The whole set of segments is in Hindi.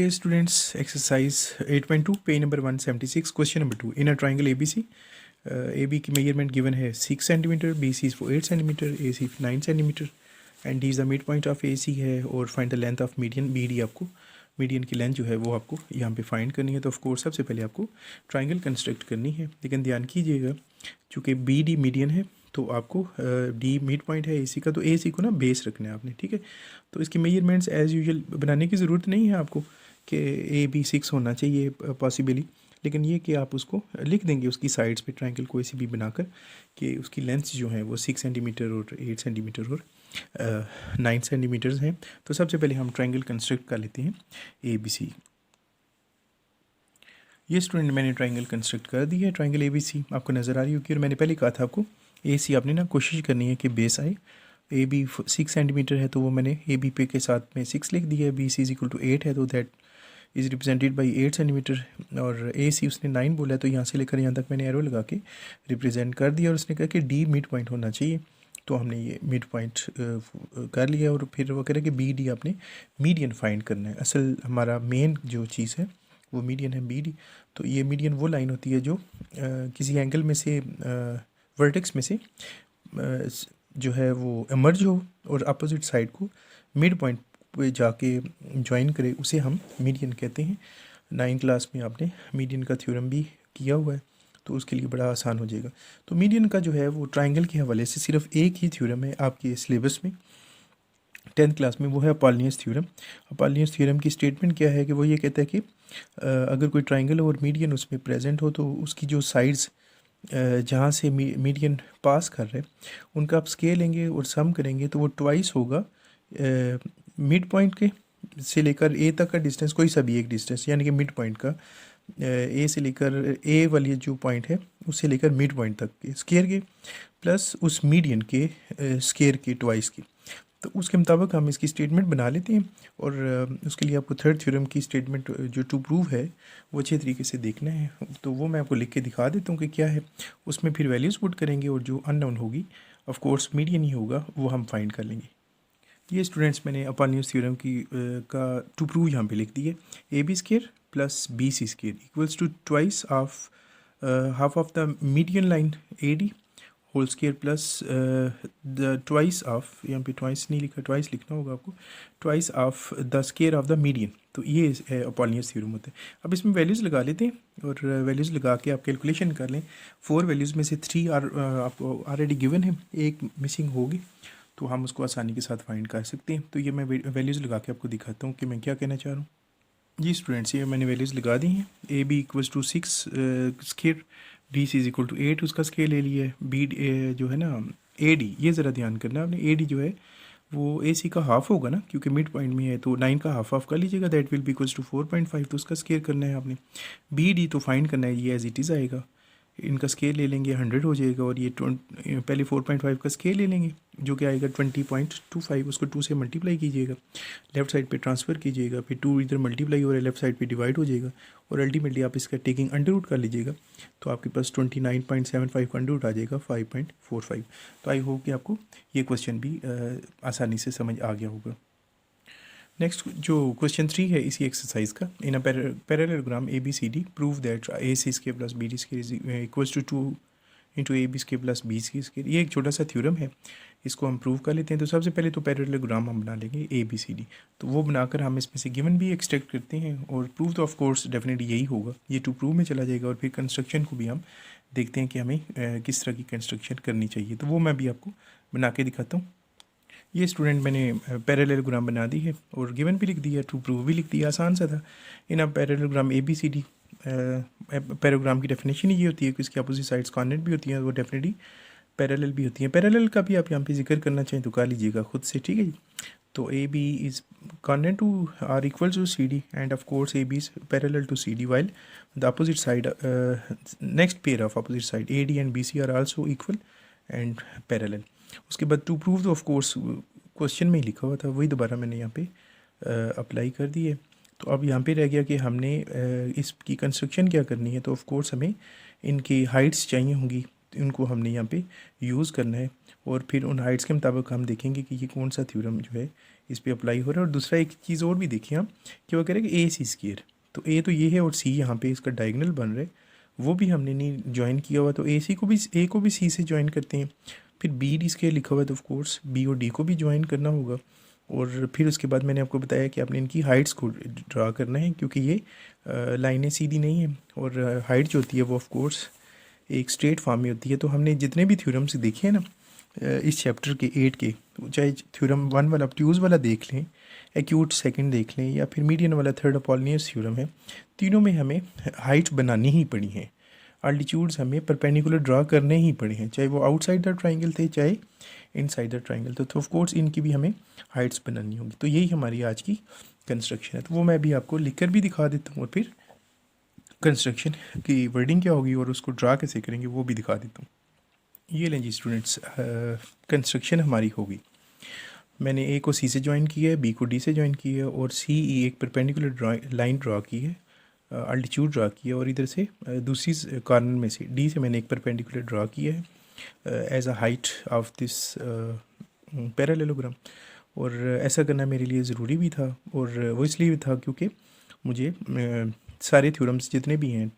Dear students, exercise 8.2, page number 176, question number 2. In a triangle ABC, AB की measurement given है 6 cm, BC is for 8 cm, AC 9 cm, and D is the midpoint of AC है, और find the length of median BD आपको मीडियन की लेंथ जो है वो आपको यहाँ पे फाइंड करनी है। तो ऑफ कोर्स सबसे पहले आपको ट्राइंगल कंस्ट्रक्ट करनी है, लेकिन ध्यान कीजिएगा चूँकि BD मीडियन है तो आपको D मिड पॉइंट है AC का, तो AC को ना बेस रखना है आपने, ठीक है। तो इसकी मेजरमेंट्स एज़ यूजुअल बनाने की ज़रूरत नहीं है आपको कि AB 6 होना चाहिए पॉसिबली, लेकिन ये कि आप उसको लिख देंगे उसकी साइड्स पे ट्राइंगल कोई सी भी बनाकर कि उसकी लेंथ्स जो हैं वो 6 सेंटीमीटर और 8 सेंटीमीटर और 9 सेंटीमीटर्स हैं। तो सबसे पहले हम ट्राइंगल कंस्ट्रक्ट कर लेते हैं ABC। ये स्टूडेंट मैंने ट्राइंगल कंस्ट्रक्ट कर दी है, ट्राइंगल ABC आपको नज़र आ रही होगी। और मैंने पहले कहा था आपको AC आपने ना कोशिश करनी है कि बेस आए। AB 6 सेंटीमीटर है तो वो मैंने AB पे के साथ में 6 लिख दिया है। BC इज इक्वल टू 8 है तो that is represented by 8 centimetre, और AC उसने 9 बोला है तो यहाँ से लेकर यहाँ तक मैंने एरो लगा के रिप्रेजेंट कर दिया। और उसने कहा कि D मिड पॉइंट होना चाहिए, तो हमने ये मिड पॉइंट कर लिया। और फिर वो कह रहा है कि BD आपने मीडियन फाइंड करना है। असल हमारा मेन जो चीज़ है वो मीडियन है BD। तो ये मीडियन वो लाइन होती है जो किसी एंगल में से वर्टेक्स में से जो है वो एमर्ज हो और अपोजिट साइड को मिड पॉइंट पे जाके ज्वाइन करे, उसे हम मीडियन कहते हैं। 9th क्लास में आपने मीडियन का थ्योरम भी किया हुआ है, तो उसके लिए बड़ा आसान हो जाएगा। तो मीडियन का जो है वो ट्राइंगल के हवाले से सिर्फ एक ही थ्योरम है आपके सिलेबस में 10th क्लास में, वो है अपोलिनियस थ्योरम। अपोलिनियस थ्योरम की स्टेटमेंट क्या है कि वो ये कहता है कि अगर कोई ट्राइंगल और मीडियन उसमें प्रेजेंट हो तो उसकी जो साइड्स जहाँ से मीडियन पास कर रहे हैं उनका आप स्केल लेंगे और सम करेंगे तो वो ट्वाइस होगा मिड पॉइंट के से लेकर A तक का डिस्टेंस, कोई सा भी एक डिस्टेंस, यानी कि मिड पॉइंट का A से लेकर A वाली जो पॉइंट है उससे लेकर मिड पॉइंट तक के स्केयर के प्लस उस मीडियन के स्केयर के ट्वाइस की। तो उसके मुताबिक हम इसकी स्टेटमेंट बना लेते हैं। और उसके लिए आपको थर्ड थ्योरम की स्टेटमेंट जो टू प्रूव है वो अच्छे तरीके से देखना है। तो वो मैं आपको लिख के दिखा देता हूँ कि क्या है। उसमें फिर वैल्यूज़ पुट करेंगे और जो अननोन होगी ऑफ कोर्स मीडियन ही होगा वो हम फाइंड कर लेंगे। ये स्टूडेंट्स मैंने अपोलिनियस थ्योरम की का टू प्रूव यहाँ पे लिख दिए। AB square plus BC square equals to twice of half of the median line AD whole square plus the twice of, यहाँ पे ट्वाइस नहीं लिखा, ट्वाइस लिखना होगा आपको, twice of the square of the median. तो ये अपोलिनियस थ्योरम होता है। अब इसमें वैल्यूज़ लगा लेते हैं और वैल्यूज़ लगा के आप कैलकुलेशन कर लें। 4 वैल्यूज़ में से 3 आपको ऑलरेडी गिवन है, एक मिसिंग होगी, तो हम उसको आसानी के साथ फाइंड कर सकते हैं। तो ये मैं वैल्यूज़ लगा के आपको दिखाता हूँ कि मैं क्या कहना चाह रहा हूँ। जी स्टूडेंट्स, ये मैंने वैल्यूज़ लगा दी हैं। AB equals to 6 square, BC is equal to 8 उसका स्केल ले लिया है। BD जो है ना AD, ये ज़रा ध्यान करना आपने, AD जो है वो AC का हाफ होगा ना, क्योंकि मिड पॉइंट में है तो 9 का हाफ कर लीजिएगा, that will be equals to 4.5, तो उसका स्केयर करना है आपने। BD तो फाइंड करना है, ये एज इट इज़ आएगा, इनका स्केल ले लेंगे 100 हो जाएगा, और ये पहले 4.5 का स्केल ले लेंगे जो कि आएगा 20.25, उसको 2 से मल्टीप्लाई कीजिएगा, लेफ्ट साइड पे ट्रांसफ़र कीजिएगा, फिर 2 इधर मल्टीप्लाई हो रहा है लेफ्ट साइड पे डिवाइड हो जाएगा, और अल्टीमेटली आप इसका टेकिंग अंडर रूट कर लीजिएगा तो आपके पास 29.75 का अंडर रूट आ जाएगा 5.45। तो आई होप कि आपको ये क्वेश्चन भी आसानी से समझ आ गया होगा। नेक्स्ट जो क्वेश्चन 3 है इसी एक्सरसाइज का, in a parallelogram ABCD prove that AC square plus BD square is equals to 2 into AB square plus BC square. ये एक छोटा सा थ्योरम है, इसको हम प्रूव कर लेते हैं। तो सबसे पहले तो पैरेललोग्राम हम बना लेंगे ABCD, तो वो बनाकर हम इसमें से गिवन भी एक्सट्रैक्ट करते हैं, और प्रूव तो ऑफ कोर्स डेफिनेटली यही होगा, ये टू प्रूव में चला जाएगा। और फिर कंस्ट्रक्शन को भी हम देखते हैं कि हमें किस तरह की कंस्ट्रक्शन करनी चाहिए, तो वो मैं भी आपको बना के दिखाता हूँ। ये स्टूडेंट मैंने पैरेललोग्राम बना दी है और गिवन भी लिख दिया, टू प्रूव भी लिख दिया, आसान सा था। इन अब पैरेललोग्राम ABCD, पैरेललोग्राम की डेफिनेशन ही ये होती है कि इसकी अपोजिट साइड्स कॉर्डिनेट भी होती हैं, वो डेफिनेटली पैरेलल भी होती हैं। पैरेलल का भी आप यहाँ पे जिक्र करना चाहें तो कर लीजिएगा खुद से, ठीक है जी। तो AB is coordinate to are equal to CD, and of course AB is parallel to CD, while the opposite side next pair of opposite side AD and BC are also equal and parallel. उसके बाद टू प्रूव तो ऑफ कोर्स क्वेश्चन में ही लिखा हुआ था, वही दोबारा मैंने यहाँ पे अप्लाई कर दी है। तो अब यहाँ पे रह गया कि हमने इसकी कंस्ट्रक्शन क्या करनी है। तो ऑफ कोर्स हमें इनकी हाइट्स चाहिए होंगी, इनको हमने यहाँ पे यूज़ करना है, और फिर उन हाइट्स के मुताबिक हम देखेंगे कि ये कौन सा थ्योरम जो है इस पर अप्लाई हो रहा है। और दूसरा एक चीज़ और भी देखिए आप कि वो कह रहे हैं कि ए सी स्क्वायर, तो ए तो ये है और सी यहाँ पे इसका डायगोनल बन रहा है, वो भी हमने नहीं ज्वाइन किया हुआ, तो ए को भी सी से ज्वाइन करते हैं। फिर बी डी स्क्वायर लिखा हुआ है तो ऑफ कोर्स बी और डी को भी ज्वाइन करना होगा। और फिर उसके बाद मैंने आपको बताया कि आपने इनकी हाइट्स को ड्रा करना है, क्योंकि ये लाइनें सीधी नहीं है और हाइट जो होती है वो ऑफ कोर्स एक स्ट्रेट फॉर्म में होती है। तो हमने जितने भी थ्योरम्स देखे हैं ना इस चैप्टर के 8 के, चाहे थ्योरम 1 वाला ऑब्ट्यूज वाला देख लें, एक्यूट सेकंड देख लें, या फिर मीडियन वाला थर्ड अपॉलिनियस थ्योरम है, तीनों में हमें हाइट बनानी ही पड़ी हैं, अल्टीट्यूड्स हमें परपेंडिकुलर ड्रा करने ही पड़े हैं, चाहे वो आउटसाइड द ट्राइंगल थे चाहे इनसाइड द ट्राइंगल। तो ऑफ कोर्स इनकी भी हमें हाइट्स बनानी होगी। तो यही हमारी आज की कंस्ट्रक्शन है। तो वो मैं भी आपको लिख कर भी दिखा देता हूँ और फिर कंस्ट्रक्शन की वर्डिंग क्या होगी और उसको ड्रा कैसे करेंगे वो भी दिखा देता हूँ। ये लें जी स्टूडेंट्स, कंस्ट्रक्शन हमारी होगी। मैंने ए को सी से ज्वाइन किया है, बी को डी से ज्वाइन किया है और सी ई एक परपेंडिकुलर लाइन ड्रा की है, अल्टीट्यूड ड्रा किया, और इधर से दूसरी कॉर्नर में से डी से मैंने एक परपेंडिकुलर ड्रा किया है as a height of this parallelogram. और ऐसा करना मेरे लिए ज़रूरी भी था, और वो इसलिए भी था क्योंकि मुझे सारे थ्योरम्स जितने भी हैं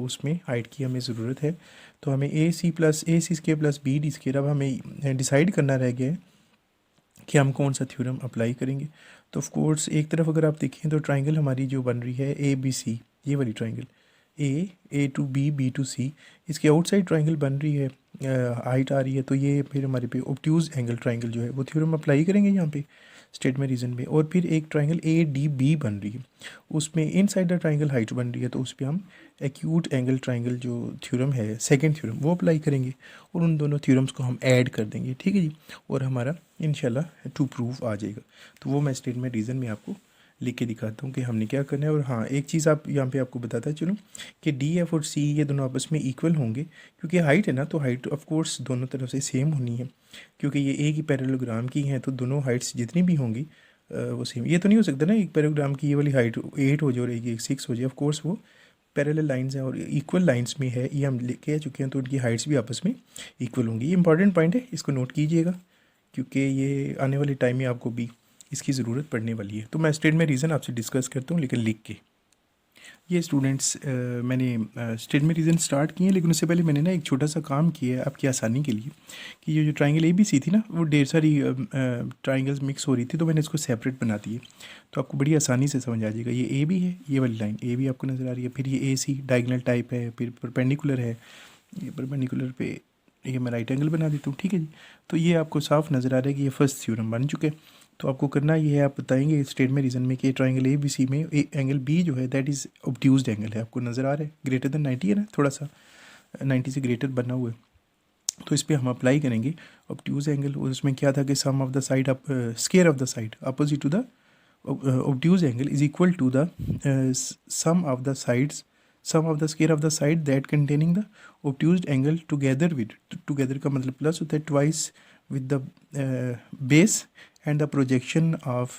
उसमें हाइट की हमें ज़रूरत है। तो हमें A C square plus B D square, अब हमें डिसाइड करना रह गया है कि हम कौन सा थ्योरम अप्लाई करेंगे। तो ऑफ कोर्स एक तरफ अगर आप देखें तो ट्राइंगल हमारी जो बन रही है ए बी सी, ये वाली triangle A to B, B to C, इसके आउटसाइड ट्राइंगल बन रही है, हाइट आ रही है, तो ये फिर हमारे पे ऑब्ट्यूज एंगल ट्राइंगल जो है वो थ्योरम अप्लाई करेंगे यहाँ पे स्टेटमेंट रीजन में। और फिर एक ट्राइंगल ए डी बी बन रही है, उसमें इनसाइड द ट्राइंगल हाइट बन रही है, तो उस पर हम एक्यूट एंगल ट्राइंगल जो थ्योरम है सेकंड थ्योरम वो अप्लाई करेंगे और उन दोनों थ्योरम्स को हम ऐड कर देंगे, ठीक है जी, और हमारा इंशाल्लाह टू प्रूफ आ जाएगा। तो वो मैं स्टेटमेंट रीज़न में आपको लिख के दिखाता हूँ कि हमने क्या करना है। और हाँ, एक चीज़ आप यहाँ पे आपको बताता चलूँ कि डी एफ और सी ये दोनों आपस में इक्वल होंगे, क्योंकि हाइट है ना, तो हाइट ऑफ कोर्स दोनों तरफ से सेम होनी है, क्योंकि ये एक ही पैरेललोग्राम की हैं, तो दोनों हाइट्स जितनी भी होंगी वो सेम। ये तो नहीं हो सकता ना एक पैराग्राम की ये वाली हाइट 8 हो जाए और एक 6 हो जाए, ऑफ कोर्स वो पैरेलल लाइंस हैं और इक्वल लाइंस में है, ये हम कह चुके हैं, तो उनकी हाइट्स भी आपस में इक्वल होंगी। ये इंपॉर्टेंट पॉइंट है, इसको नोट कीजिएगा, क्योंकि ये आने वाले टाइम में आपको भी इसकी ज़रूरत पड़ने वाली है। तो मैं स्टेटमेंट रीज़न आपसे डिस्कस करता हूँ, लेकिन लिख के। ये स्टूडेंट्स मैंने स्टेटमेंट रीज़न स्टार्ट किए हैं, लेकिन उससे पहले मैंने ना एक छोटा सा काम किया है आपकी आसानी के लिए, कि ये जो ट्राइंगल ए बी सी थी ना, वो ढेर सारी ट्राइंगल्स मिक्स हो रही थी, तो मैंने इसको सेपरेट बना दिए, तो आपको बड़ी आसानी से समझ आ जाएगा। ये ए बी है, ये वाली लाइन ए बी आपको नज़र आ रही है, फिर ये ए सी डायगोनल टाइप है, फिर परपेंडिकुलर है, ये परपेंडिकुलर पे ये मैं राइट एंगल बना देता हूँ, ठीक है जी। तो ये आपको साफ नज़र आ रहा है कि ये फर्स्ट थ्योरम बन चुके हैं। तो आपको करना ये है, आप बताएंगे स्टेटमेंट रीजन में कि ट्राइंगल ए बी सी में एंगल बी जो है दैट इज़ ऑब्ट्यूज्ड एंगल है, आपको नज़र आ रहा है, ग्रेटर देन 90 है ना, थोड़ा सा 90 से ग्रेटर बना हुआ है, तो इस पर हम अप्लाई करेंगे ऑब्ट्यूज एंगल। और उसमें क्या था कि sum of the side square of the side opposite to the obtuse angle is equal to the sum of the sides, sum of the square of the side that containing the obtuse angle together with, together का मतलब प्लस होता है twice with the base and the projection of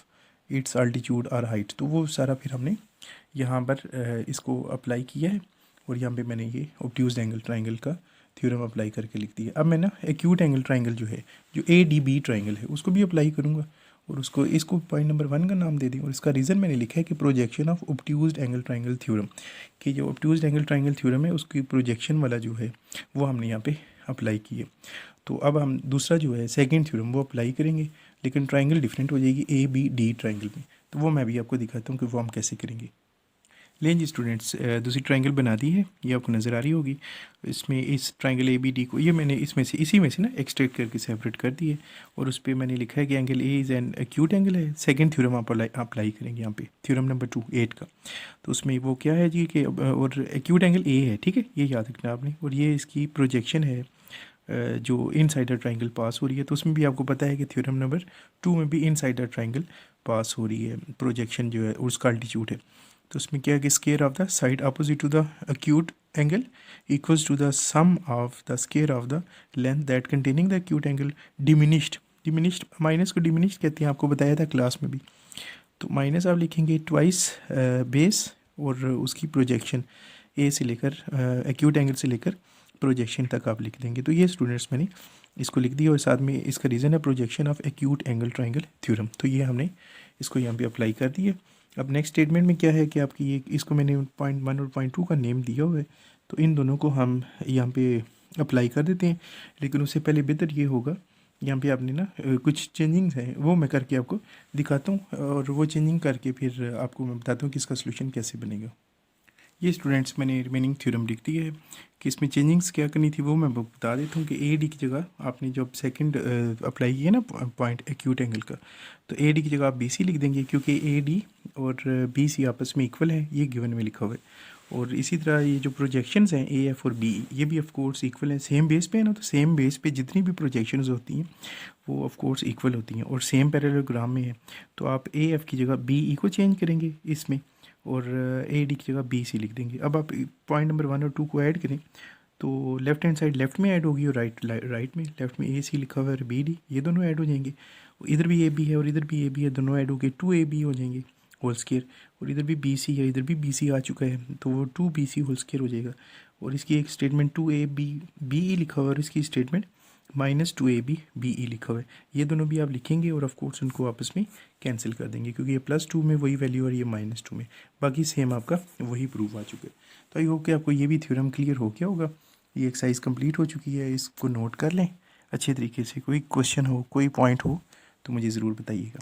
its altitude or height। तो वो सारा फिर हमने यहाँ पर इसको अप्लाई किया है, और यहाँ पे मैंने ये obtuse angle triangle का थ्योरम अप्लाई करके लिख दिया। अब मैं ना एक्यूट एंगल ट्राइंगल जो है, जो ए डी बी ट्राइंगल है, उसको भी अप्लाई करूँगा, और उसको इसको पॉइंट नंबर 1 का नाम दे दें। और इसका रीज़न मैंने लिखा है कि projection of obtuse angle triangle theorem, कि जो ऑब्ट्यूज्ड एंगल ट्राइंगल थ्योरम है उसकी प्रोजेक्शन वाला जो है वो हमने यहाँ पे अप्लाई किए। तो अब हम दूसरा जो है सेकंड थ्योरम वो अप्लाई करेंगे, लेकिन ट्राइंगल डिफरेंट हो जाएगी ए बी डी ट्राइंगल में, तो वो मैं भी आपको दिखाता हूँ कि वो हम कैसे करेंगे। लें जी स्टूडेंट्स, दूसरी ट्राइंगल बना दी है, ये आपको नज़र आ रही होगी। इसमें इस ट्राइंगल ए बी डी को ये मैंने इसमें से इसी में से ना एक्सट्रैक्ट करके सेपरेट कर दिए, और उस पर मैंने लिखा है कि angle A is an acute angle है। सेकंड थ्योरम आप अप्लाई करेंगे यहाँ पे, थ्योरम नंबर 2 8 का। तो उसमें वो क्या है जी कि और एक्यूट एंगल ए है, ठीक है, ये याद रखना आपने, और ये इसकी प्रोजेक्शन है जो इनसाइड द ट्राइंगल पास हो रही है। तो उसमें भी आपको पता है कि थ्योरम नंबर 2 में भी इनसाइड द ट्राइंगल पास हो रही है, प्रोजेक्शन जो है उसका अल्टीट्यूड है। तो उसमें क्या है कि square of the side opposite to the acute angle equals to the sum of the square of the length that containing the acute angle diminished minus को डिमिनिश्ड कहते हैं, आपको बताया था क्लास में भी। तो माइनस आप लिखेंगे ट्वाइस बेस और उसकी प्रोजेक्शन ए से लेकर एक्यूट एंगल से लेकर प्रोजेक्शन तक आप लिख देंगे। तो ये स्टूडेंट्स मैंने इसको लिख दिया और साथ में इसका रीज़न है projection of acute angle triangle theorem. तो ये हमने इसको यहाँ पे अप्लाई कर दिए। अब नेक्स्ट स्टेटमेंट में क्या है कि आपकी ये इसको मैंने पॉइंट 1 और पॉइंट 2 का नेम दिया हुआ है, तो इन दोनों को हम यहाँ पे अप्लाई कर देते हैं। लेकिन उससे पहले बेहतर ये होगा यहाँ पे आपने ना कुछ चेंजिंग्स हैं वो मैं करके आपको दिखाता हूँ, और वो चेंजिंग करके फिर आपको मैं बताता हूँ कि इसका सोल्यूशन कैसे बनेगा। ये स्टूडेंट्स मैंने रिमेनिंग थ्योरम लिख दी है कि इसमें चेंजिंग्स क्या करनी थी वो मैं बता देता हूँ। कि ए डी की जगह आपने जब सेकंड अप्लाई किया ना पॉइंट एक्यूट एंगल का, तो ए डी की जगह आप बी सी लिख देंगे, क्योंकि ए डी और बी सी आपस में इक्वल है, ये गिवन में लिखा हुआ है। और इसी तरह ये जो प्रोजेक्शंस हैं ए एफ और बी ये भी ऑफ कोर्स इक्वल हैं, सेम बेस पे है ना, तो सेम बेस पे जितनी भी प्रोजेक्शंस होती हैं वो ऑफ कोर्स इक्वल होती हैं और सेम पैरेललोग्राम में है। तो आप ए एफ की जगह बी ई को चेंज करेंगे इसमें, और ए डी की जगह बी सी लिख देंगे। अब आप पॉइंट नंबर 1 और 2 को ऐड करें तो लेफ्ट हैंड साइड लेफ्ट में ऐड होगी और राइट में लेफ्ट में ए सी लिखा हुआ है और बी डी, ये दोनों ऐड हो जाएंगे। इधर भी ए बी है और इधर भी ए बी है, दोनों ऐड हो गए 2 ए बी हो जाएंगे होल स्केयर। और इधर भी बी सी है, इधर भी बी सी आ चुका है, तो वो 2 बी सी होल स्केयर हो जाएगा। और इसकी एक statement 2 A B B E लिखा हुआ है और इसकी statement -2 A B B E लिखा हुआ है। ये दोनों भी आप लिखेंगे और ऑफ कोर्स उनको आपस में कैंसिल कर देंगे, क्योंकि ये +2 में वही वैल्यू और ये -2 में, बाकी सेम आपका वही प्रूफ आ चुका है। तो आई होप कि आपको ये भी थ्योरम क्लियर हो गया होगा। ये एक्सरसाइज कंप्लीट हो चुकी है, इसको नोट कर लें अच्छे तरीके से। कोई क्वेश्चन हो कोई पॉइंट हो तो मुझे ज़रूर बताइएगा।